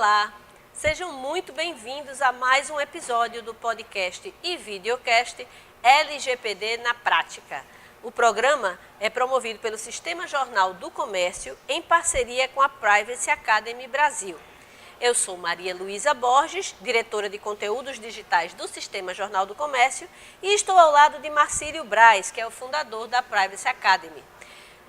Olá, sejam muito bem-vindos a mais um episódio do podcast e videocast LGPD na Prática. O programa é promovido pelo Sistema Jornal do Comércio em parceria com a Privacy Academy Brasil. Eu sou Maria Luísa Borges, diretora de conteúdos digitais do Sistema Jornal do Comércio, e estou ao lado de Marcílio Braz, que é o fundador da Privacy Academy.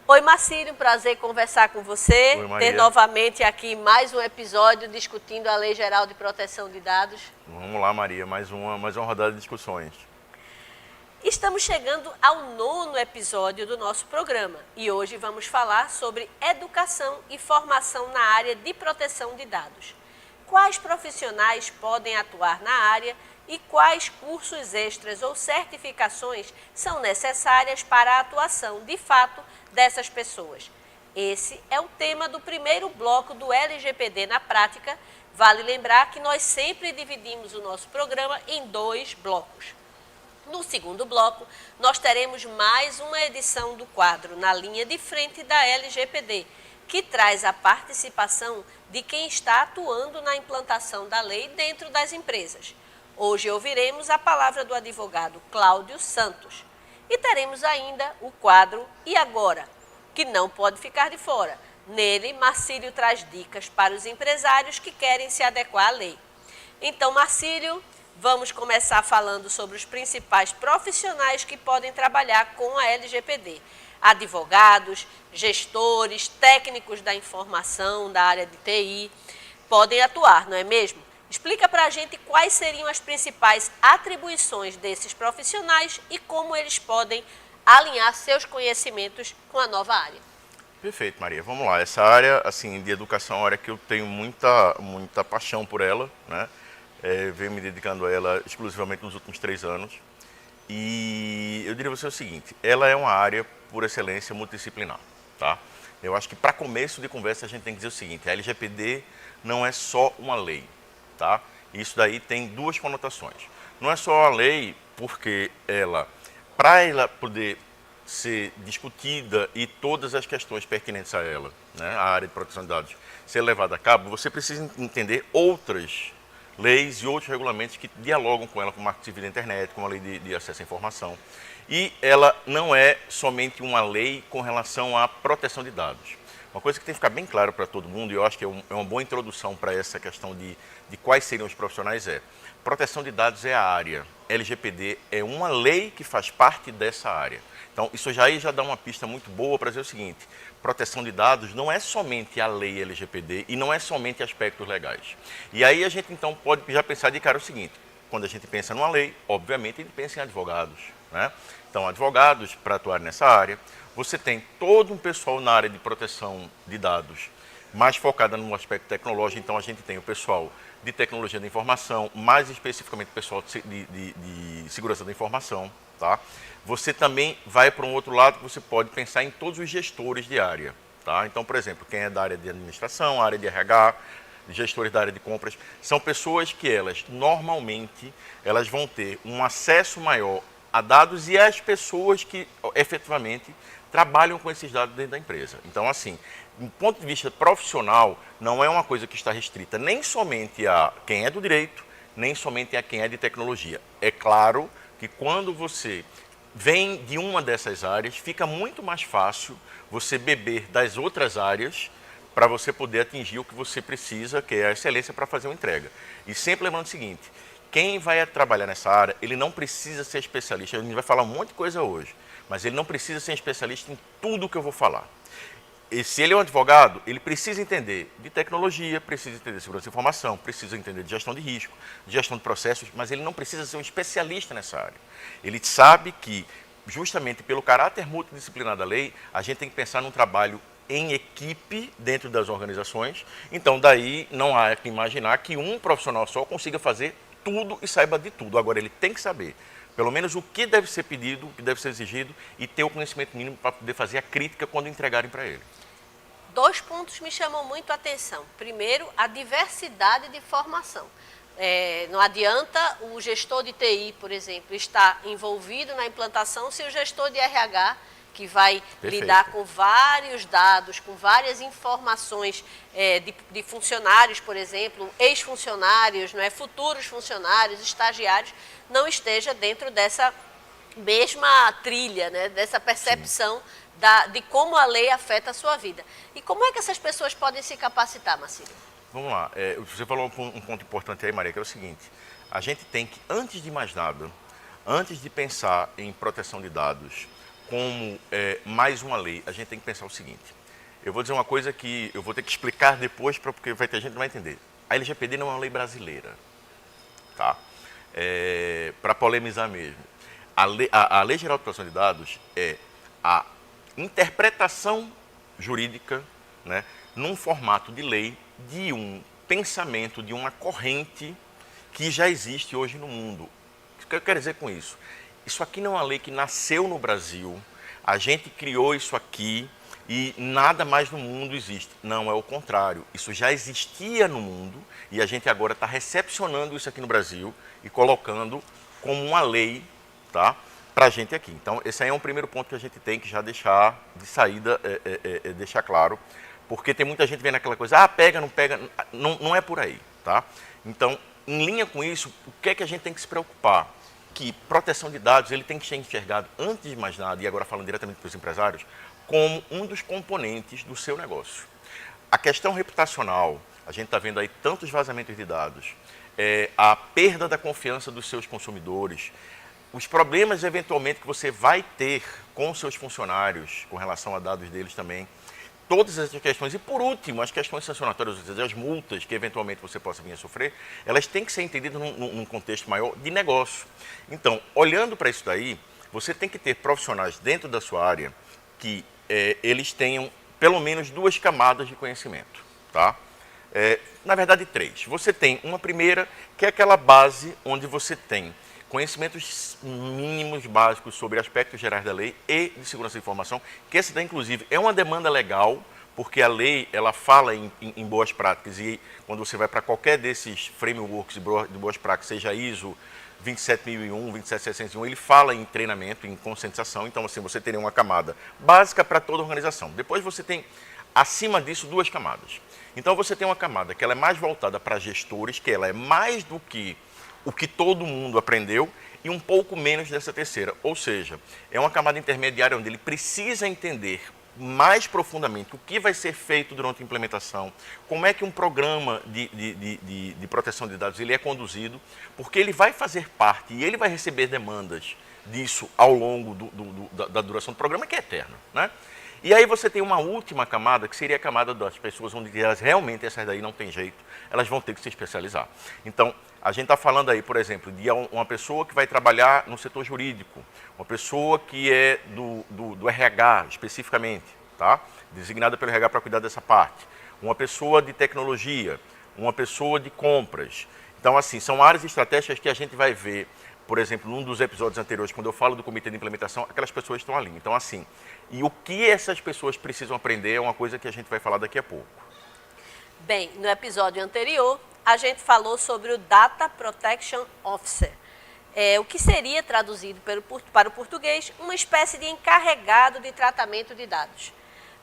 Oi, Marcílio, prazer conversar com você. Oi, Maria. Ter novamente aqui mais um episódio discutindo a Lei Geral de Proteção de Dados. Vamos lá, Maria, mais uma rodada de discussões. Estamos chegando ao 9º episódio do nosso programa e hoje vamos falar sobre educação e formação na área de proteção de dados. Quais profissionais podem atuar na área e quais cursos extras ou certificações são necessárias para a atuação de fato dessas pessoas? Esse é o tema do primeiro bloco do LGPD na Prática. Vale lembrar que nós sempre dividimos o nosso programa em 2 blocos. No segundo bloco, nós teremos mais uma edição do quadro Na Linha de Frente da LGPD, que traz a participação de quem está atuando na implantação da lei dentro das empresas. Hoje ouviremos a palavra do advogado Cláudio Santos. E teremos ainda o quadro E Agora?, que não pode ficar de fora. Nele, Marcílio traz dicas para os empresários que querem se adequar à lei. Então, Marcílio, vamos começar falando sobre os principais profissionais que podem trabalhar com a LGPD. Advogados, gestores, técnicos da informação, da área de TI, podem atuar, não é mesmo? Explica para a gente quais seriam as principais atribuições desses profissionais e como eles podem alinhar seus conhecimentos com a nova área. Perfeito, Maria. Vamos lá. Essa área assim, de educação é uma área que eu tenho muita paixão por ela, né? Venho me dedicando a ela exclusivamente nos últimos 3 anos. E eu diria a você o seguinte, ela é uma área, por excelência, multidisciplinar, tá? Eu acho que para começo de conversa a gente tem que dizer o seguinte, a LGPD não é só uma lei, tá? Isso daí tem 2 conotações. Não é só uma lei porque para ela poder ser discutida e todas as questões pertinentes a ela, né, a área de proteção de dados, ser levada a cabo, você precisa entender outras leis e outros regulamentos que dialogam com ela, como o Marco Civil da Internet, como a Lei de Acesso à Informação. E ela não é somente uma lei com relação à proteção de dados. Uma coisa que tem que ficar bem claro para todo mundo, e eu acho que é uma boa introdução para essa questão de quais seriam os profissionais, proteção de dados é a área, LGPD é uma lei que faz parte dessa área. Então, isso já dá uma pista muito boa para dizer o seguinte, proteção de dados não é somente a lei LGPD e não é somente aspectos legais. E aí a gente então pode já pensar de cara o seguinte, quando a gente pensa numa lei, obviamente a gente pensa em advogados, né? Então, advogados para atuar nessa área, você tem todo um pessoal na área de proteção de dados, mais focada no aspecto tecnológico, então a gente tem o pessoal de tecnologia da informação, mais especificamente o pessoal de segurança da informação, tá? Você também vai para um outro lado que você pode pensar em todos os gestores de área, tá? Então, por exemplo, quem é da área de administração, área de RH, gestores da área de compras, são pessoas que normalmente, elas vão ter um acesso maior a dados e às pessoas que efetivamente trabalham com esses dados dentro da empresa. Então, assim, do ponto de vista profissional, não é uma coisa que está restrita nem somente a quem é do direito, nem somente a quem é de tecnologia. É claro que quando você vem de uma dessas áreas, fica muito mais fácil você beber das outras áreas para você poder atingir o que você precisa, que é a excelência para fazer uma entrega. E sempre lembrando o seguinte, quem vai trabalhar nessa área, ele não precisa ser especialista, a gente vai falar um monte de coisa hoje, mas ele não precisa ser especialista em tudo que eu vou falar. E se ele é um advogado, ele precisa entender de tecnologia, precisa entender de segurança de informação, precisa entender de gestão de risco, de gestão de processos, mas ele não precisa ser um especialista nessa área. Ele sabe que, justamente pelo caráter multidisciplinar da lei, a gente tem que pensar num trabalho em equipe dentro das organizações. Então, daí não há que imaginar que um profissional só consiga fazer tudo e saiba de tudo. Agora, ele tem que saber pelo menos o que deve ser pedido, o que deve ser exigido e ter o conhecimento mínimo para poder fazer a crítica quando entregarem para ele. 2 pontos me chamam muito a atenção. Primeiro, a diversidade de formação. Não adianta o gestor de TI, por exemplo, estar envolvido na implantação se o gestor de RH que vai Perfeito. lidar com vários dados, com várias informações de funcionários, por exemplo, ex-funcionários, não é, futuros funcionários, estagiários, não esteja dentro dessa mesma trilha, né, dessa percepção de como a lei afeta a sua vida. E como é que essas pessoas podem se capacitar, Marcílio? Vamos lá. Você falou um ponto importante aí, Maria, que é o seguinte. A gente tem que, antes de mais nada, antes de pensar em proteção de dados como mais uma lei, a gente tem que pensar o seguinte. Eu vou dizer uma coisa que eu vou ter que explicar depois, porque vai ter gente que não vai entender. A LGPD não é uma lei brasileira, tá? Para polemizar mesmo. A Lei Geral de Proteção de Dados é a interpretação jurídica, né, num formato de lei de um pensamento, de uma corrente que já existe hoje no mundo. O que eu quero dizer com isso? Isso aqui não é uma lei que nasceu no Brasil, a gente criou isso aqui e nada mais no mundo existe. Não, é o contrário. Isso já existia no mundo e a gente agora está recepcionando isso aqui no Brasil e colocando como uma lei, tá, para a gente aqui. Então, esse aí é um primeiro ponto que a gente tem que já deixar de saída, deixar claro, porque tem muita gente vendo aquela coisa, pega, não pega, não é por aí, tá? Então, em linha com isso, o que é que a gente tem que se preocupar? Que proteção de dados, ele tem que ser enxergado, antes de mais nada, e agora falando diretamente para os empresários, como um dos componentes do seu negócio. A questão reputacional, a gente está vendo aí tantos vazamentos de dados, a perda da confiança dos seus consumidores, os problemas eventualmente que você vai ter com seus funcionários, com relação a dados deles também, todas essas questões. E por último, as questões sancionatórias, ou seja, as multas que eventualmente você possa vir a sofrer, elas têm que ser entendidas num contexto maior de negócio. Então, olhando para isso daí, você tem que ter profissionais dentro da sua área que eles tenham pelo menos 2 camadas de conhecimento, tá? Na verdade, 3. Você tem uma primeira, que é aquela base onde você tem conhecimentos mínimos básicos sobre aspectos gerais da lei e de segurança da informação, que essa daí, inclusive, é uma demanda legal, porque a lei ela fala em boas práticas e quando você vai para qualquer desses frameworks de boas práticas, seja ISO 27001, 27701, ele fala em treinamento, em conscientização, então assim, você teria uma camada básica para toda a organização. Depois você tem, acima disso, 2 camadas. Então você tem uma camada que ela é mais voltada para gestores, que ela é mais do que o que todo mundo aprendeu e um pouco menos dessa terceira. Ou seja, é uma camada intermediária onde ele precisa entender mais profundamente o que vai ser feito durante a implementação, como é que um programa de proteção de dados ele é conduzido, porque ele vai fazer parte e ele vai receber demandas disso ao longo da duração do programa, que é eterno, né? E aí você tem uma última camada, que seria a camada das pessoas onde elas realmente, essas daí não tem jeito, elas vão ter que se especializar. Então, a gente está falando aí, por exemplo, de uma pessoa que vai trabalhar no setor jurídico, uma pessoa que é do RH especificamente, tá? Designada pelo RH para cuidar dessa parte, uma pessoa de tecnologia, uma pessoa de compras. Então, assim, são áreas estratégicas que a gente vai ver, por exemplo, num dos episódios anteriores, quando eu falo do comitê de implementação, aquelas pessoas estão ali. Então, assim, e o que essas pessoas precisam aprender é uma coisa que a gente vai falar daqui a pouco. Bem, no episódio anterior, a gente falou sobre o Data Protection Officer, o que seria traduzido para o português, uma espécie de encarregado de tratamento de dados.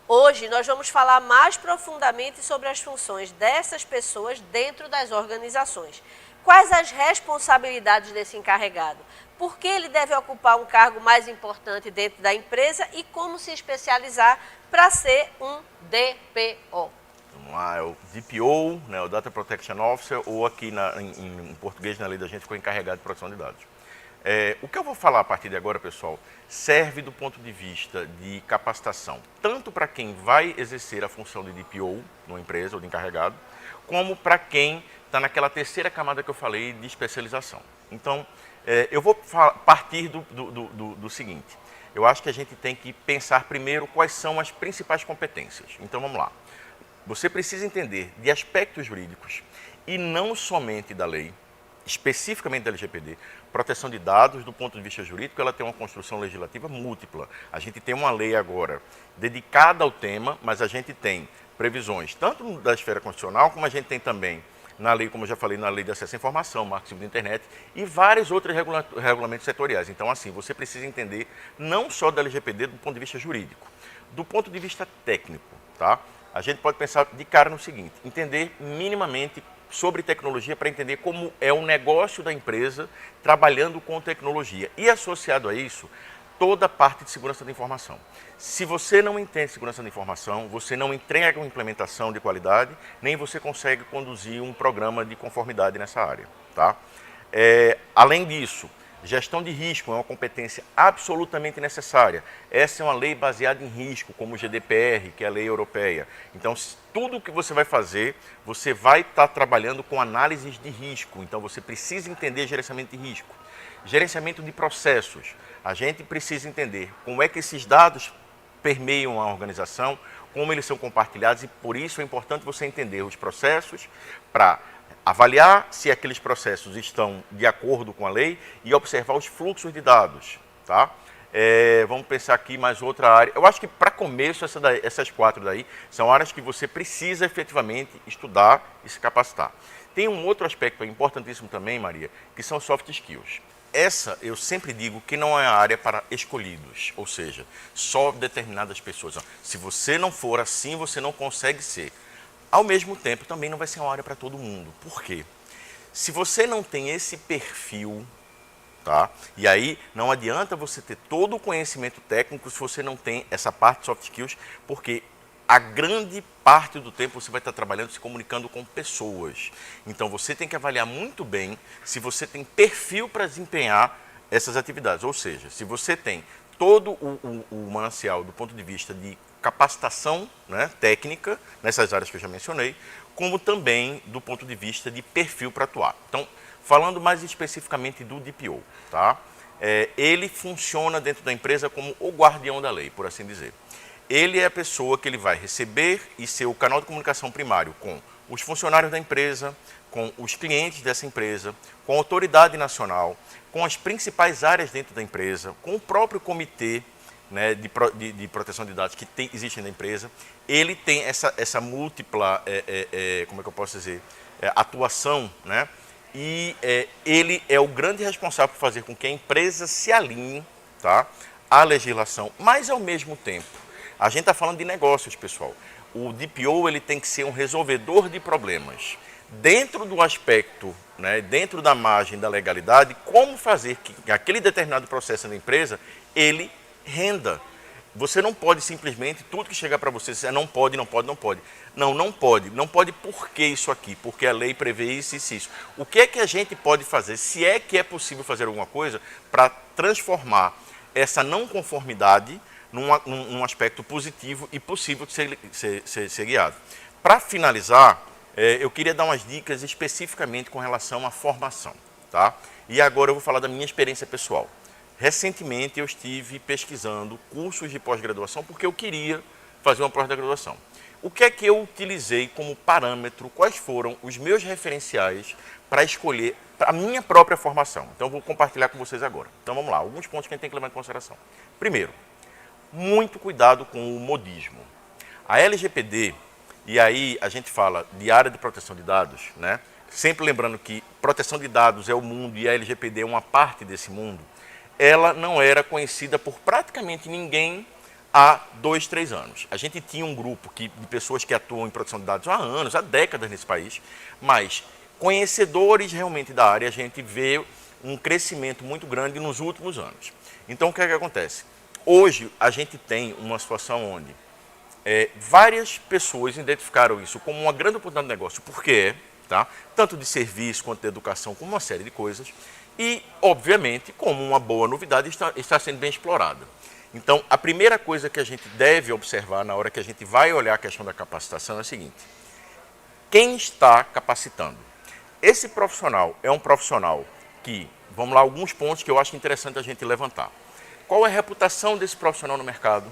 Hoje, nós vamos falar mais profundamente sobre as funções dessas pessoas dentro das organizações. Quais as responsabilidades desse encarregado? Por que ele deve ocupar um cargo mais importante dentro da empresa e como se especializar para ser um DPO? Vamos lá, é o DPO, né, o Data Protection Officer, ou aqui em português, na lei da gente, ficou encarregado de proteção de dados. O que eu vou falar a partir de agora, pessoal, serve do ponto de vista de capacitação, tanto para quem vai exercer a função de DPO numa empresa ou de encarregado, como para quem está naquela terceira camada que eu falei de especialização. Então, eu vou partir do seguinte, eu acho que a gente tem que pensar primeiro quais são as principais competências. Então, vamos lá. Você precisa entender de aspectos jurídicos e não somente da lei, especificamente da LGPD, proteção de dados do ponto de vista jurídico, ela tem uma construção legislativa múltipla. A gente tem uma lei agora dedicada ao tema, mas a gente tem previsões tanto da esfera constitucional, como a gente tem também na lei, como eu já falei, na lei de acesso à informação, marco civil da internet e vários outros regulamentos setoriais. Então, assim, você precisa entender não só da LGPD do ponto de vista jurídico, do ponto de vista técnico, tá? A gente pode pensar de cara no seguinte, entender minimamente sobre tecnologia para entender como é o negócio da empresa trabalhando com tecnologia e associado a isso, toda a parte de segurança da informação. Se você não entende segurança da informação, você não entrega uma implementação de qualidade, nem você consegue conduzir um programa de conformidade nessa área. Tá? Além disso, gestão de risco é uma competência absolutamente necessária. Essa é uma lei baseada em risco, como o GDPR, que é a lei europeia. Então, tudo que você vai fazer, você vai estar trabalhando com análises de risco. Então, você precisa entender gerenciamento de risco. Gerenciamento de processos. A gente precisa entender como é que esses dados permeiam a organização, como eles são compartilhados e por isso é importante você entender os processos para avaliar se aqueles processos estão de acordo com a lei e observar os fluxos de dados. Tá? Vamos pensar aqui mais outra área. Eu acho que para começo essas 4 daí são áreas que você precisa efetivamente estudar e se capacitar. Tem um outro aspecto importantíssimo também, Maria, que são soft skills. Essa, eu sempre digo que não é a área para escolhidos, ou seja, só determinadas pessoas. Se você não for assim, você não consegue ser. Ao mesmo tempo, também não vai ser uma área para todo mundo. Por quê? Se você não tem esse perfil, tá? E aí não adianta você ter todo o conhecimento técnico se você não tem essa parte de soft skills, porque a grande parte do tempo você vai estar trabalhando se comunicando com pessoas. Então você tem que avaliar muito bem se você tem perfil para desempenhar essas atividades. Ou seja, se você tem todo o manancial do ponto de vista de capacitação, né, técnica, nessas áreas que eu já mencionei, como também do ponto de vista de perfil para atuar. Então, falando mais especificamente do DPO, tá? Ele funciona dentro da empresa como o guardião da lei, por assim dizer. Ele é a pessoa que ele vai receber e ser o canal de comunicação primário com os funcionários da empresa, com os clientes dessa empresa, com a autoridade nacional, com as principais áreas dentro da empresa, com o próprio comitê, né, de proteção de dados que existe na empresa. Ele tem essa múltipla, como é que eu posso dizer, atuação, né? E ele é o grande responsável por fazer com que a empresa se alinhe, tá, à legislação, mas ao mesmo tempo, a gente está falando de negócios, pessoal. O DPO ele tem que ser um resolvedor de problemas. Dentro do aspecto, né, dentro da margem da legalidade, como fazer que aquele determinado processo da empresa, ele renda. Você não pode simplesmente, tudo que chegar para você, você não pode, não pode, não pode. Não, não pode. Não pode por que isso aqui? Porque a lei prevê isso, isso, isso. O que é que a gente pode fazer, se é que é possível fazer alguma coisa, para transformar essa não conformidade num aspecto positivo e possível de ser guiado. Para finalizar, eu queria dar umas dicas especificamente com relação à formação. Tá? E agora eu vou falar da minha experiência pessoal. Recentemente eu estive pesquisando cursos de pós-graduação porque eu queria fazer uma pós-graduação. O que é que eu utilizei como parâmetro, quais foram os meus referenciais para escolher a minha própria formação? Então eu vou compartilhar com vocês agora. Então vamos lá, alguns pontos que a gente tem que levar em consideração. Primeiro, muito cuidado com o modismo. A LGPD, e aí a gente fala de área de proteção de dados, né? Sempre lembrando que proteção de dados é o mundo e a LGPD é uma parte desse mundo, ela não era conhecida por praticamente ninguém há 2, 3 anos. A gente tinha um grupo de pessoas que atuam em proteção de dados há anos, há décadas nesse país, mas conhecedores realmente da área, a gente vê um crescimento muito grande nos últimos anos. Então o que é que acontece? Hoje a gente tem uma situação onde várias pessoas identificaram isso como uma grande oportunidade de negócio, porque tá? Tanto de serviço quanto de educação, como uma série de coisas, e, obviamente, como uma boa novidade, está sendo bem explorada. Então, a primeira coisa que a gente deve observar na hora que a gente vai olhar a questão da capacitação é a seguinte: quem está capacitando? Esse profissional é um profissional que, vamos lá, alguns pontos que eu acho interessante a gente levantar. Qual é a reputação desse profissional no mercado?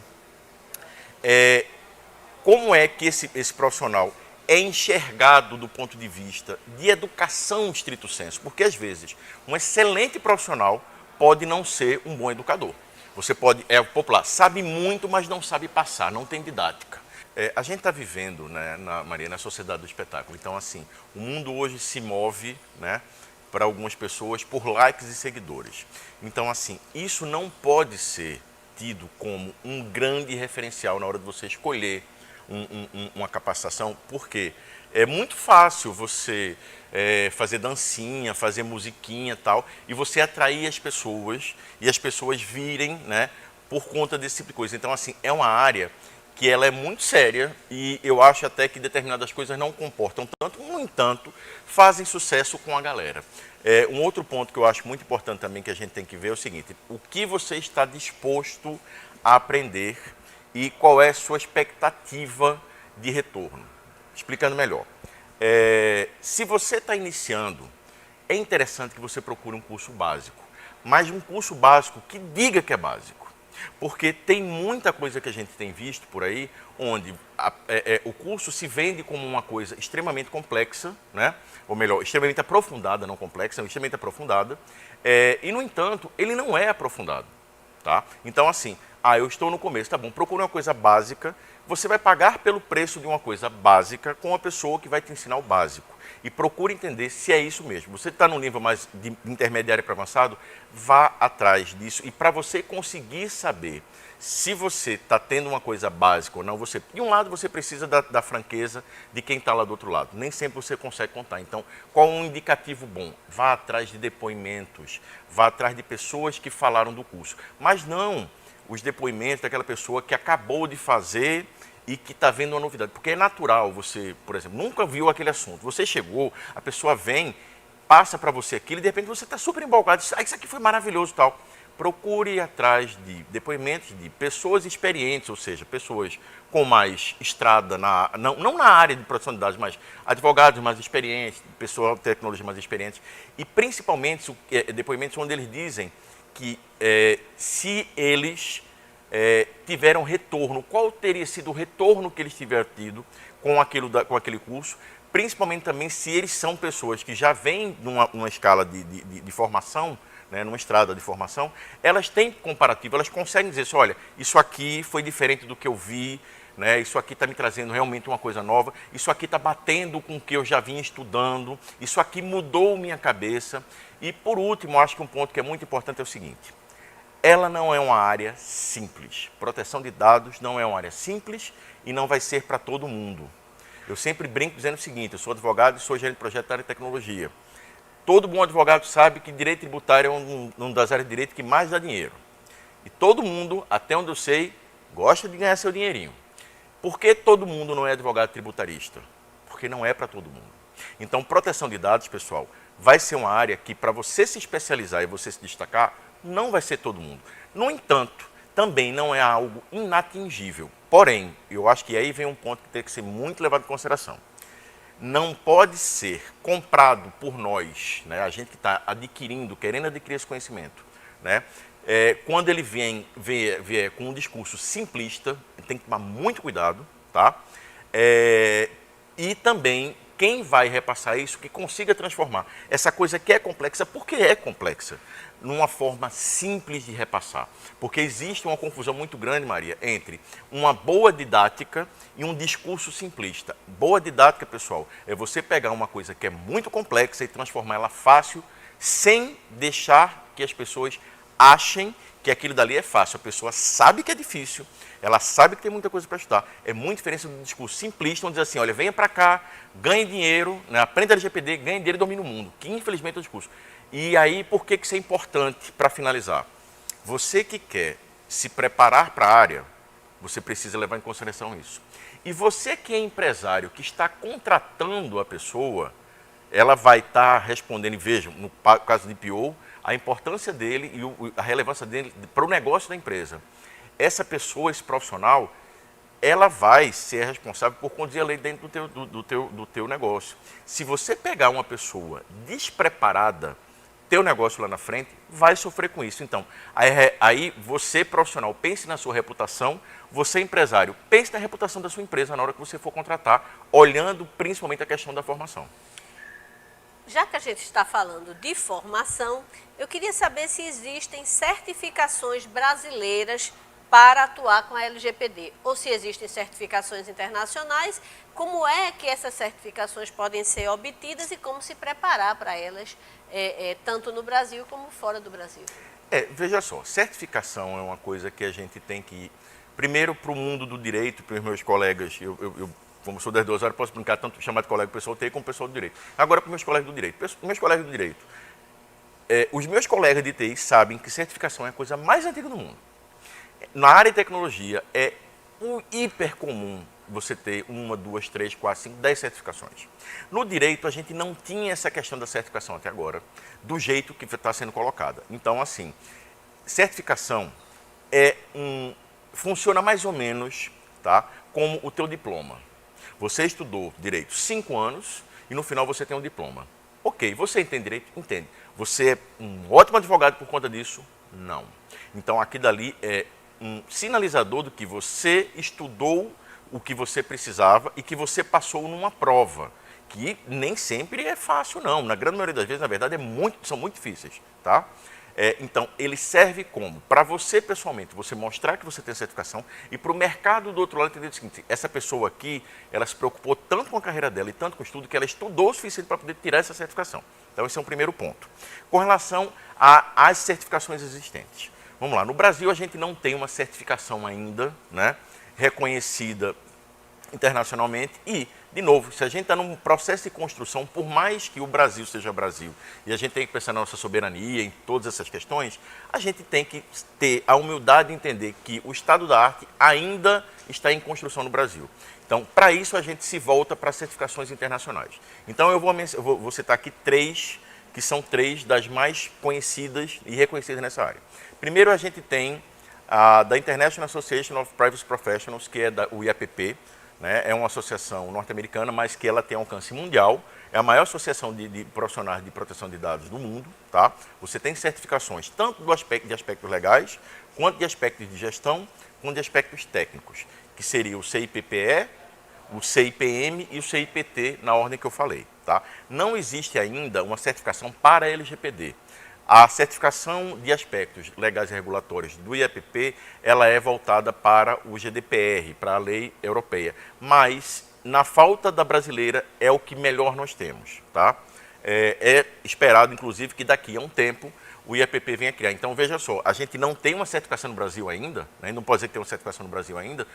Como é que esse profissional é enxergado do ponto de vista de educação estrito sensu? Porque, às vezes, um excelente profissional pode não ser um bom educador. Você pode, popular, sabe muito, mas não sabe passar, não tem didática. a gente está vivendo, né, Maria, na sociedade do espetáculo. Então, assim, o mundo hoje se move, né, para algumas pessoas por likes e seguidores. Então, assim, isso não pode ser tido como um grande referencial na hora de você escolher uma capacitação, porque é muito fácil você fazer dancinha, fazer musiquinha e tal, e você atrair as pessoas e as pessoas virem, né, por conta desse tipo de coisa. Então, assim, é uma área que ela é muito séria e eu acho até que determinadas coisas não comportam tanto, no entanto, fazem sucesso com a galera. Um outro ponto que eu acho muito importante também que a gente tem que ver é o seguinte: o que você está disposto a aprender e qual é a sua expectativa de retorno. Explicando melhor. Se você está iniciando, é interessante que você procure um curso básico, mas um curso básico que diga que é básico. Porque tem muita coisa que a gente tem visto por aí, onde o curso se vende como uma coisa extremamente complexa, né? Ou melhor, extremamente aprofundada, não complexa, extremamente aprofundada, e, no entanto, ele não é aprofundado. Tá? Então, assim, eu estou no começo, tá bom, procure uma coisa básica, você vai pagar pelo preço de uma coisa básica com uma pessoa que vai te ensinar o básico. E procure entender se é isso mesmo. Você está num nível mais de intermediário para avançado, vá atrás disso. E para você conseguir saber se você está tendo uma coisa básica ou não, de um lado você precisa da franqueza de quem está lá do outro lado. Nem sempre você consegue contar. Então, qual é um indicativo bom? Vá atrás de depoimentos, vá atrás de pessoas que falaram do curso. Mas não os depoimentos daquela pessoa que acabou de fazer e que está vendo uma novidade. Porque é natural você, por exemplo, nunca viu aquele assunto. Você chegou, a pessoa vem, passa para você aquilo e de repente você está super empolgado. Diz, isso aqui foi maravilhoso e tal. Procure ir atrás de depoimentos de pessoas experientes, ou seja, pessoas com mais estrada, não na área de produção de dados, mas advogados mais experientes, pessoas de tecnologia mais experientes, e principalmente depoimentos onde eles dizem que se eles tiveram retorno, qual teria sido o retorno que eles tiveram tido com aquele curso, principalmente também se eles são pessoas que já vêm numa escala de formação, né, numa estrada de formação, elas têm comparativo, elas conseguem dizer assim, olha, isso aqui foi diferente do que eu vi, né, isso aqui está me trazendo realmente uma coisa nova, isso aqui está batendo com o que eu já vinha estudando, isso aqui mudou minha cabeça. E por último, acho que um ponto que é muito importante é o seguinte: ela não é uma área simples. Proteção de dados não é uma área simples e não vai ser para todo mundo. Eu sempre brinco dizendo o seguinte: eu sou advogado e sou gerente de projeto da área de tecnologia. Todo bom advogado sabe que direito tributário é uma das áreas de direito que mais dá dinheiro. E todo mundo, até onde eu sei, gosta de ganhar seu dinheirinho. Por que todo mundo não é advogado tributarista? Porque não é para todo mundo. Então, proteção de dados, pessoal, vai ser uma área que, para você se especializar e você se destacar, não vai ser todo mundo. No entanto, também não é algo inatingível. Porém, eu acho que aí vem um ponto que tem que ser muito levado em consideração. Não pode ser comprado por nós, né, a gente que está adquirindo, querendo adquirir esse conhecimento, né, quando ele vier com um discurso simplista, tem que tomar muito cuidado, tá? E também quem vai repassar isso, que consiga transformar essa coisa que é complexa, porque é complexa, numa forma simples de repassar. Porque existe uma confusão muito grande, Maria, entre uma boa didática e um discurso simplista. Boa didática, pessoal, é você pegar uma coisa que é muito complexa e transformar ela fácil, sem deixar que as pessoas achem que aquilo dali é fácil. A pessoa sabe que é difícil, ela sabe que tem muita coisa para estudar. É muito diferente do discurso simplista, onde diz assim, olha, venha para cá, ganhe dinheiro, né, aprenda LGPD, ganhe dinheiro e domine o mundo, que infelizmente é o discurso. E aí, por que isso é importante para finalizar? Você que quer se preparar para a área, você precisa levar em consideração isso. E você que é empresário, que está contratando a pessoa, ela vai estar respondendo, e vejam, no caso de PO, a importância dele e a relevância dele para o negócio da empresa. Essa pessoa, esse profissional, ela vai ser responsável por conduzir a lei dentro do teu negócio. Se você pegar uma pessoa despreparada, teu negócio lá na frente vai sofrer com isso. Então, aí você, profissional, pense na sua reputação, você, empresário, pense na reputação da sua empresa na hora que você for contratar, olhando principalmente a questão da formação. Já que a gente está falando de formação, eu queria saber se existem certificações brasileiras para atuar com a LGPD, ou se existem certificações internacionais, como é que essas certificações podem ser obtidas e como se preparar para elas, tanto no Brasil como fora do Brasil. Veja só, certificação é uma coisa que a gente tem que ir, primeiro, para o mundo do direito, para os meus colegas, como sou das 2 horas, posso brincar tanto chamar de colega pessoal TI como pessoal do direito. Agora, para os meus colegas do direito. Meus colegas do direito, os meus colegas de TI sabem que certificação é a coisa mais antiga do mundo. Na área de tecnologia, é hiper comum você ter 1, 2, 3, 4, 5, 10 certificações. No direito, a gente não tinha essa questão da certificação até agora, do jeito que está sendo colocada. Então, assim, certificação funciona mais ou menos, tá, como o teu diploma. Você estudou direito 5 anos e no final você tem um diploma. Ok, você entende direito? Entende. Você é um ótimo advogado por conta disso? Não. Então, aqui dali é um sinalizador do que você estudou o que você precisava e que você passou numa prova, que nem sempre é fácil não, na grande maioria das vezes, na verdade, são muito difíceis, tá? Então, ele serve como? Para você, pessoalmente, você mostrar que você tem certificação e para o mercado do outro lado entender o seguinte, essa pessoa aqui, ela se preocupou tanto com a carreira dela e tanto com o estudo que ela estudou o suficiente para poder tirar essa certificação. Então, esse é um primeiro ponto. Com relação às certificações existentes. Vamos lá, no Brasil a gente não tem uma certificação ainda, né, reconhecida internacionalmente e, de novo, se a gente está num processo de construção, por mais que o Brasil seja Brasil e a gente tem que pensar na nossa soberania, em todas essas questões, a gente tem que ter a humildade de entender que o estado da arte ainda está em construção no Brasil. Então, para isso, a gente se volta para certificações internacionais. Então, eu vou citar aqui 3, que são 3 das mais conhecidas e reconhecidas nessa área. Primeiro, a gente tem a da International Association of Privacy Professionals, que é o IAPP, né? É uma associação norte-americana, mas que ela tem alcance mundial. É a maior associação de profissionais de proteção de dados do mundo. Tá? Você tem certificações tanto de aspectos legais, quanto de aspectos de gestão, quanto de aspectos técnicos, que seria o CIPPE, o CIPM e o CIPT, na ordem que eu falei. Tá? Não existe ainda uma certificação para a LGPD. A certificação de aspectos legais e regulatórios do IAPP, ela é voltada para o GDPR, para a lei europeia. Mas, na falta da brasileira, é o que melhor nós temos. Tá? É esperado, inclusive, que daqui a um tempo o IAPP venha criar. Então, veja só, a gente não tem uma certificação no Brasil ainda, né? Não pode dizer que tem uma certificação no Brasil ainda,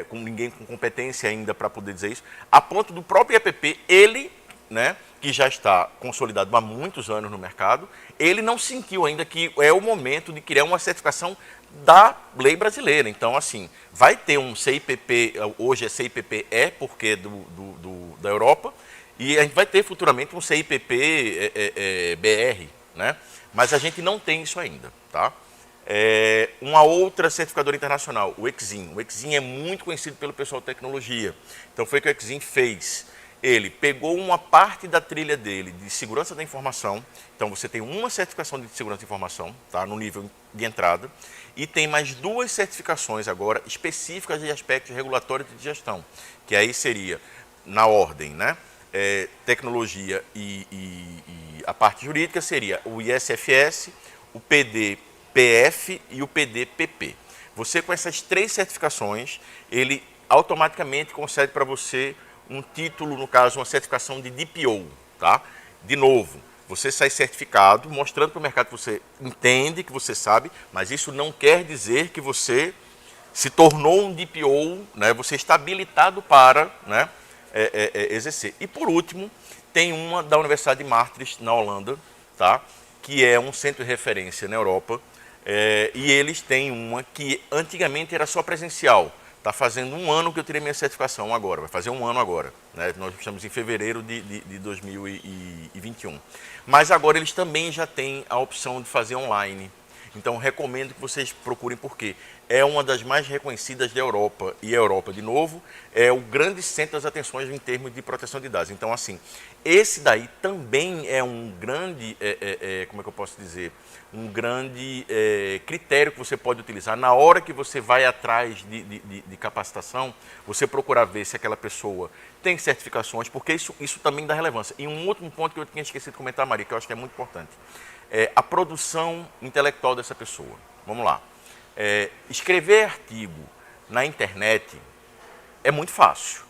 com ninguém com competência ainda para poder dizer isso, a ponto do próprio IAPP, ele, né, que já está consolidado há muitos anos no mercado, ele não sentiu ainda que é o momento de criar uma certificação da lei brasileira. Então, assim, vai ter um CIPP, hoje é CIPPE, porque é da Europa, e a gente vai ter futuramente um CIPP BR, né? Mas a gente não tem isso ainda, tá? Uma outra certificadora internacional, o Exim. O Exim é muito conhecido pelo pessoal de tecnologia. Então, foi o que o Exim fez. Ele pegou uma parte da trilha dele de segurança da informação, então você tem uma certificação de segurança da informação, tá, no nível de entrada, e tem mais 2 certificações agora específicas de aspectos regulatórios de gestão, que aí seria, na ordem, né, tecnologia e a parte jurídica seria o ISFS, o PDPF e o PDPP. Você com essas 3 certificações, ele automaticamente concede para você um título, no caso, uma certificação de DPO, tá? De novo, você sai certificado, mostrando para o mercado que você entende, que você sabe, mas isso não quer dizer que você se tornou um DPO, né? Você está habilitado para, né, exercer. E por último, tem uma da Universidade de Maastricht, na Holanda, tá? Que é um centro de referência na Europa, e eles têm uma que antigamente era só presencial. Está fazendo 1 ano que eu tirei minha certificação agora, vai fazer 1 ano agora, né? Nós estamos em fevereiro de 2021. Mas agora eles também já têm a opção de fazer online. Então recomendo que vocês procurem, porque é uma das mais reconhecidas da Europa. E a Europa, de novo, é o grande centro das atenções em termos de proteção de dados. Então, assim, esse daí também é um grande, como é que eu posso dizer, um grande critério que você pode utilizar na hora que você vai atrás de capacitação, você procurar ver se aquela pessoa tem certificações, porque isso também dá relevância. E um último ponto que eu tinha esquecido de comentar, Maria, que eu acho que é muito importante, a produção intelectual dessa pessoa. Vamos lá. Escrever artigo na internet é muito fácil.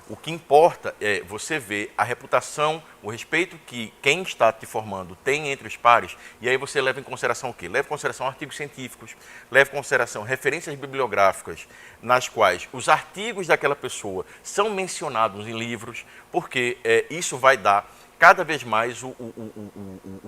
O que importa é você ver a reputação, o respeito que quem está te formando tem entre os pares, e aí você leva em consideração o quê? Leva em consideração artigos científicos, leva em consideração referências bibliográficas nas quais os artigos daquela pessoa são mencionados em livros, porque isso vai dar cada vez mais o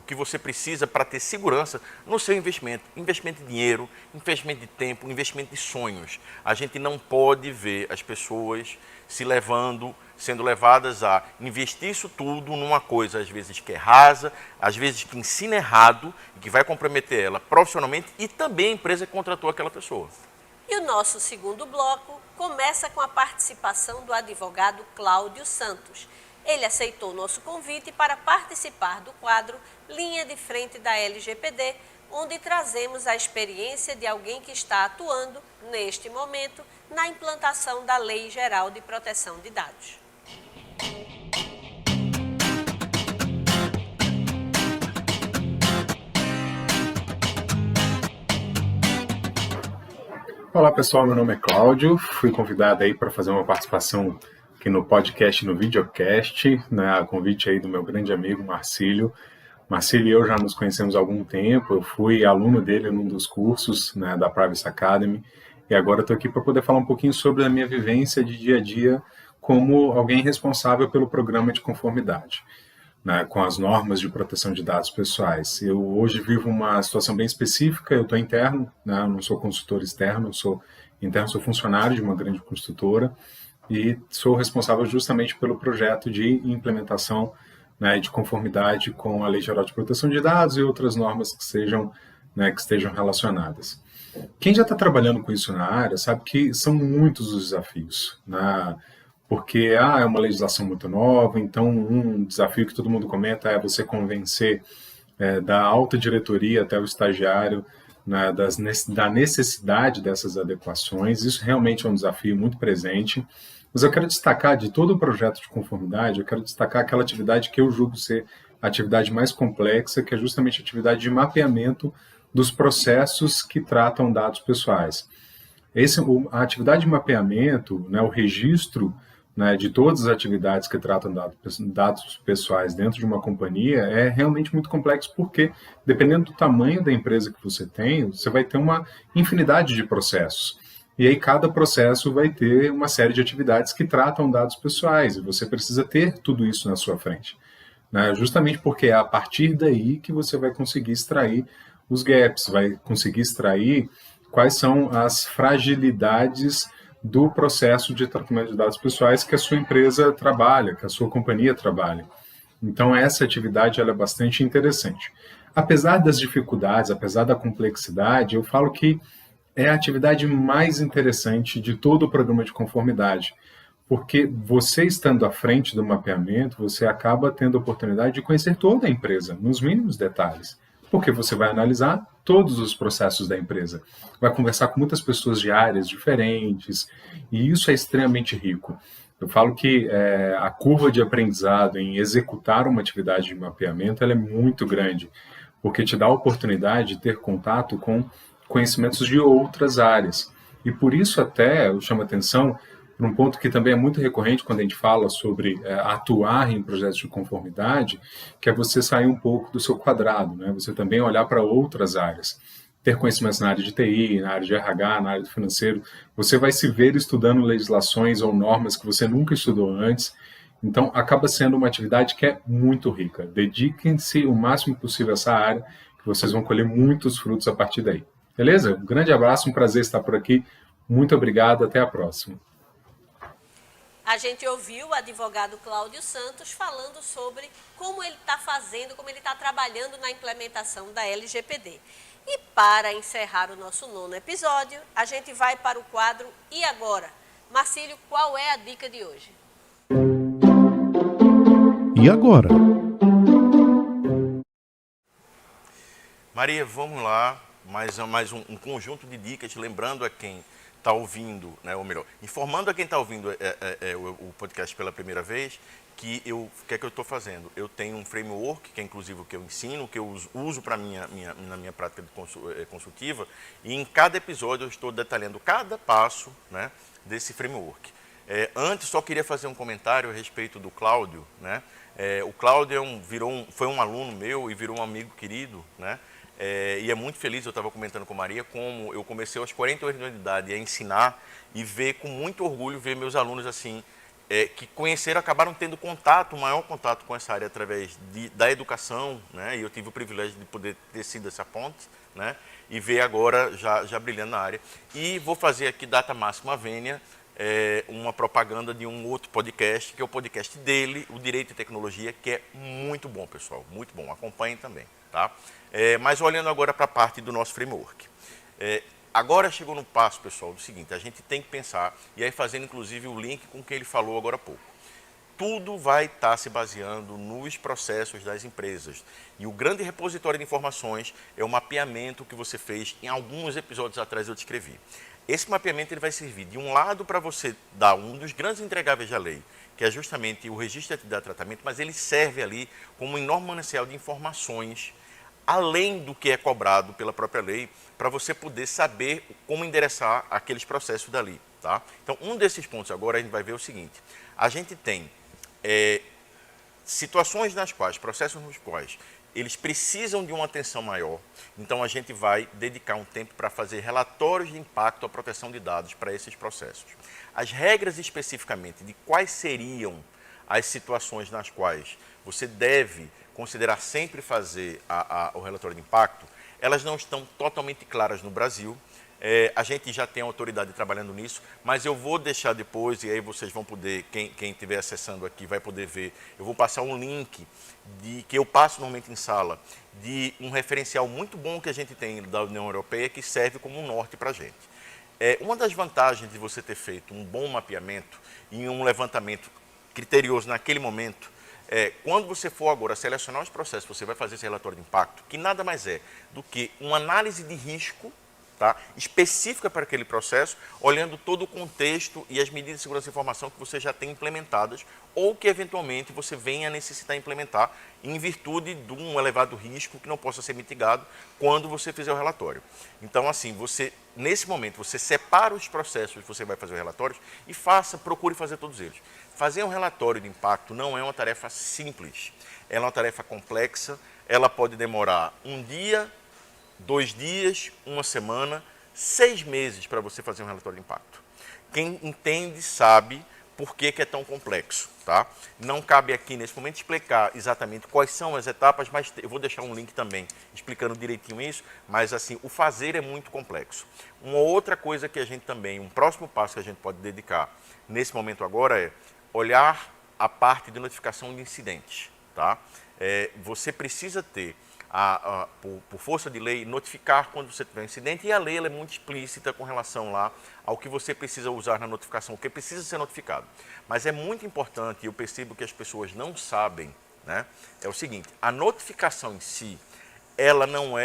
que você precisa para ter segurança no seu investimento. Investimento de dinheiro, investimento de tempo, investimento de sonhos. A gente não pode ver as pessoas sendo levadas a investir isso tudo numa coisa, às vezes, que é rasa, às vezes que ensina errado, e que vai comprometer ela profissionalmente e também a empresa que contratou aquela pessoa. E o nosso segundo bloco começa com a participação do advogado Cláudio Santos. Ele aceitou nosso convite para participar do quadro Linha de Frente da LGPD, onde trazemos a experiência de alguém que está atuando, neste momento, na implantação da Lei Geral de Proteção de Dados. Olá pessoal, meu nome é Cláudio, fui convidado aí para fazer uma participação aqui no podcast, no videocast, né, a convite aí do meu grande amigo Marcílio. Marcílio e eu já nos conhecemos há algum tempo, eu fui aluno dele num dos cursos, né, da Privacy Academy, e agora estou aqui para poder falar um pouquinho sobre a minha vivência de dia a dia como alguém responsável pelo programa de conformidade, né, com as normas de proteção de dados pessoais. Eu hoje vivo uma situação bem específica, eu estou interno, né, eu não sou consultor externo, eu sou interno, sou funcionário de uma grande construtora e sou responsável justamente pelo projeto de implementação, né, de conformidade com a Lei Geral de Proteção de Dados e outras normas que sejam, né, que estejam relacionadas. Quem já está trabalhando com isso na área sabe que são muitos os desafios, né? Porque é uma legislação muito nova, então um desafio que todo mundo comenta é você convencer da alta diretoria até o estagiário, né, da necessidade dessas adequações. Isso realmente é um desafio muito presente. Mas eu quero destacar de todo o projeto de conformidade, eu quero destacar aquela atividade que eu julgo ser a atividade mais complexa, que é justamente a atividade de mapeamento dos processos que tratam dados pessoais. A atividade de mapeamento, né, o registro, né, de todas as atividades que tratam dados pessoais dentro de uma companhia é realmente muito complexo, porque dependendo do tamanho da empresa que você tem, você vai ter uma infinidade de processos. E aí cada processo vai ter uma série de atividades que tratam dados pessoais, e você precisa ter tudo isso na sua frente, né? Justamente porque é a partir daí que você vai conseguir extrair os gaps, vai conseguir extrair quais são as fragilidades do processo de tratamento de dados pessoais que a sua empresa trabalha, que a sua companhia trabalha. Então essa atividade ela é bastante interessante. Apesar das dificuldades, apesar da complexidade, eu falo que é a atividade mais interessante de todo o programa de conformidade, porque você estando à frente do mapeamento, você acaba tendo a oportunidade de conhecer toda a empresa, nos mínimos detalhes, porque você vai analisar todos os processos da empresa, vai conversar com muitas pessoas de áreas diferentes, e isso é extremamente rico. Eu falo que a curva de aprendizado em executar uma atividade de mapeamento ela é muito grande, porque te dá a oportunidade de ter contato com conhecimentos de outras áreas. E por isso até eu chamo a atenção para um ponto que também é muito recorrente quando a gente fala sobre atuar em projetos de conformidade, que é você sair um pouco do seu quadrado, né? Você também olhar para outras áreas. Ter conhecimentos na área de TI, na área de RH, na área do financeiro. Você vai se ver estudando legislações ou normas que você nunca estudou antes. Então, acaba sendo uma atividade que é muito rica. Dediquem-se o máximo possível a essa área, que vocês vão colher muitos frutos a partir daí. Beleza? Um grande abraço, um prazer estar por aqui. Muito obrigado, até a próxima. A gente ouviu o advogado Cláudio Santos falando sobre como ele está fazendo, como ele está trabalhando na implementação da LGPD. E para encerrar o nosso 9º episódio, a gente vai para o quadro E Agora? Marcílio, qual é a dica de hoje? E agora? Maria, vamos lá, mais um conjunto de dicas, lembrando a quem está ouvindo, né, ou melhor, informando a quem está ouvindo o podcast pela primeira vez, que eu estou fazendo? Eu tenho um framework, que é inclusive o que eu ensino, que eu uso para na minha prática consultiva, e em cada episódio eu estou detalhando cada passo, né, desse framework. Antes, só queria fazer um comentário a respeito do Cláudio, né? O Cláudio foi um aluno meu e virou um amigo querido, né? E é muito feliz, eu estava comentando com a Maria, como eu comecei aos 48 anos de idade a ensinar e ver com muito orgulho, ver meus alunos assim, que conheceram, acabaram tendo contato, maior contato com essa área através da educação, né? E eu tive o privilégio de poder ter sido essa ponte, né? E ver agora já brilhando na área. E vou fazer aqui, data máxima vênia, uma propaganda de um outro podcast, que é o podcast dele, o Direito e Tecnologia, que é muito bom, pessoal, muito bom. Acompanhem também, tá? Mas olhando agora para a parte do nosso framework. Agora chegou no passo, pessoal, do seguinte, a gente tem que pensar, e aí fazendo inclusive o link com o que ele falou agora há pouco. Tudo vai estar se baseando nos processos das empresas. E o grande repositório de informações é o mapeamento que você fez em alguns episódios atrás eu descrevi. Esse mapeamento ele vai servir, de um lado, para você dar um dos grandes entregáveis da lei, que é justamente o registro de atividade de tratamento, mas ele serve ali como um enorme manancial de informações, além do que é cobrado pela própria lei, para você poder saber como endereçar aqueles processos dali. Tá? Então, um desses pontos agora a gente vai ver o seguinte, a gente tem situações nas quais, processos nos quais, eles precisam de uma atenção maior, então a gente vai dedicar um tempo para fazer relatórios de impacto à proteção de dados para esses processos. As regras especificamente de quais seriam as situações nas quais você deve considerar sempre fazer o relatório de impacto, elas não estão totalmente claras no Brasil. A gente já tem autoridade trabalhando nisso, mas eu vou deixar depois, e aí vocês vão poder, quem estiver acessando aqui vai poder ver, eu vou passar um link que eu passo normalmente em sala, de um referencial muito bom que a gente tem da União Europeia, que serve como um norte para a gente. Uma das vantagens de você ter feito um bom mapeamento e um levantamento criterioso naquele momento, quando você for agora selecionar os processos, você vai fazer esse relatório de impacto, que nada mais é do que uma análise de risco, tá, específica para aquele processo, olhando todo o contexto e as medidas de segurança de informação que você já tem implementadas ou que eventualmente você venha a necessitar implementar em virtude de um elevado risco que não possa ser mitigado quando você fizer o relatório. Então, assim, nesse momento, você separa os processos que você vai fazer os relatórios e procure fazer todos eles. Fazer um relatório de impacto não é uma tarefa simples, é uma tarefa complexa, ela pode demorar um dia, 2 dias, 1 semana, 6 meses para você fazer um relatório de impacto. Quem entende sabe por que é tão complexo, tá? Não cabe aqui nesse momento explicar exatamente quais são as etapas, mas eu vou deixar um link também explicando direitinho isso, mas assim, o fazer é muito complexo. Uma outra coisa que a gente também, um próximo passo que a gente pode dedicar nesse momento agora é olhar a parte de notificação de incidentes, tá? Você precisa ter, por força de lei, notificar quando você tiver um incidente, e a lei ela é muito explícita com relação lá ao que você precisa usar na notificação, o que precisa ser notificado. Mas é muito importante, e eu percebo que as pessoas não sabem, né? É o seguinte, a notificação em si, ela não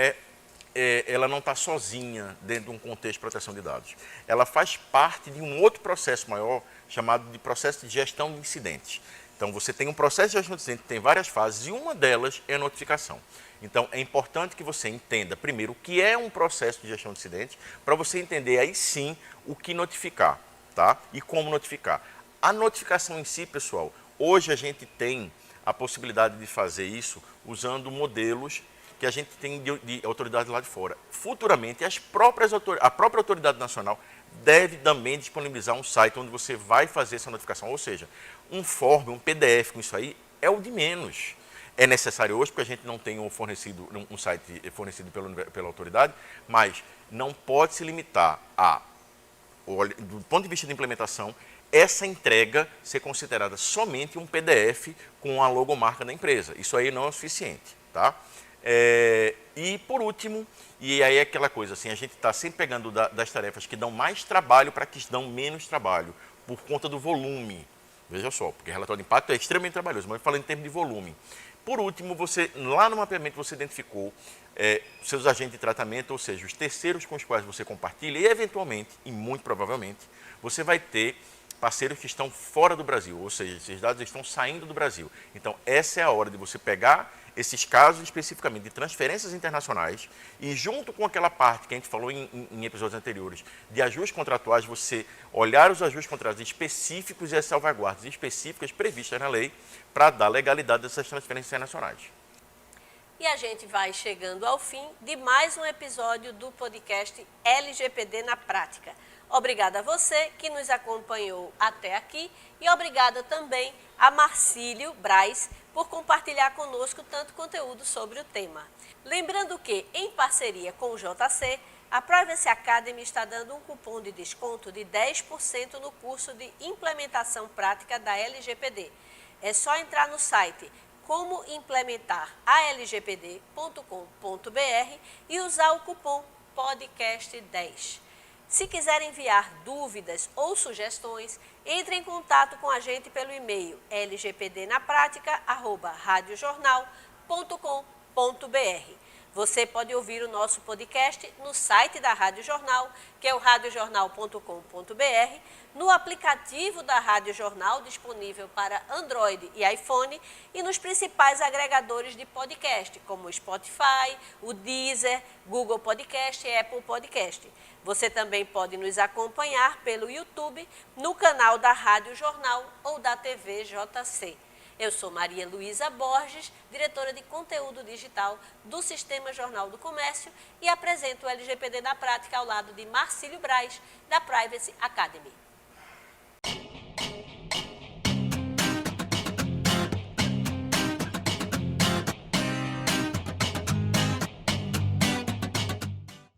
está sozinha dentro de um contexto de proteção de dados. Ela faz parte de um outro processo maior, chamado de processo de gestão de incidentes. Então, você tem um processo de gestão de incidentes que tem várias fases, e uma delas é a notificação. Então, é importante que você entenda, primeiro, o que é um processo de gestão de incidentes, para você entender aí sim o que notificar, tá? E como notificar. A notificação em si, pessoal, hoje a gente tem a possibilidade de fazer isso usando modelos que a gente tem de autoridade lá de fora. Futuramente, a própria autoridade nacional deve também disponibilizar um site onde você vai fazer essa notificação. Ou seja, um form, um PDF com isso aí é o de menos. É necessário hoje, porque a gente não tem um site fornecido pela autoridade, mas não pode se limitar do ponto de vista de implementação, essa entrega ser considerada somente um PDF com a logomarca da empresa. Isso aí não é o suficiente, tá? E por último, e aí é aquela coisa assim, a gente está sempre pegando das tarefas que dão mais trabalho para que dão menos trabalho, por conta do volume. Veja só, porque relatório de impacto é extremamente trabalhoso, mas falando em termos de volume. Por último, lá no mapeamento você identificou seus agentes de tratamento, ou seja, os terceiros com os quais você compartilha, e eventualmente, e muito provavelmente, você vai ter parceiros que estão fora do Brasil, ou seja, esses dados estão saindo do Brasil. Então, essa é a hora de você pegar esses casos especificamente de transferências internacionais e junto com aquela parte que a gente falou em episódios anteriores de ajustes contratuais, você olhar os ajustes contratuais específicos e as salvaguardas específicas previstas na lei para dar legalidade dessas transferências internacionais. E a gente vai chegando ao fim de mais um episódio do podcast LGPD na Prática. Obrigada a você que nos acompanhou até aqui e obrigada também a Marcílio Braz por compartilhar conosco tanto conteúdo sobre o tema. Lembrando que, em parceria com o JC, a Privacy Academy está dando um cupom de desconto de 10% no curso de implementação prática da LGPD. É só entrar no site comoimplementarar.lgpd.com.br e usar o cupom podcast10. Se quiser enviar dúvidas ou sugestões, entre em contato com a gente pelo e-mail lgpdnapratica@radiojornal.com.br. Você pode ouvir o nosso podcast no site da Rádio Jornal, que é o radiojornal.com.br, no aplicativo da Rádio Jornal disponível para Android e iPhone e nos principais agregadores de podcast, como o Spotify, o Deezer, Google Podcast e Apple Podcast. Você também pode nos acompanhar pelo YouTube, no canal da Rádio Jornal ou da TV JC. Eu sou Maria Luísa Borges, diretora de conteúdo digital do Sistema Jornal do Comércio e apresento o LGPD na Prática ao lado de Marcílio Braz, da Privacy Academy.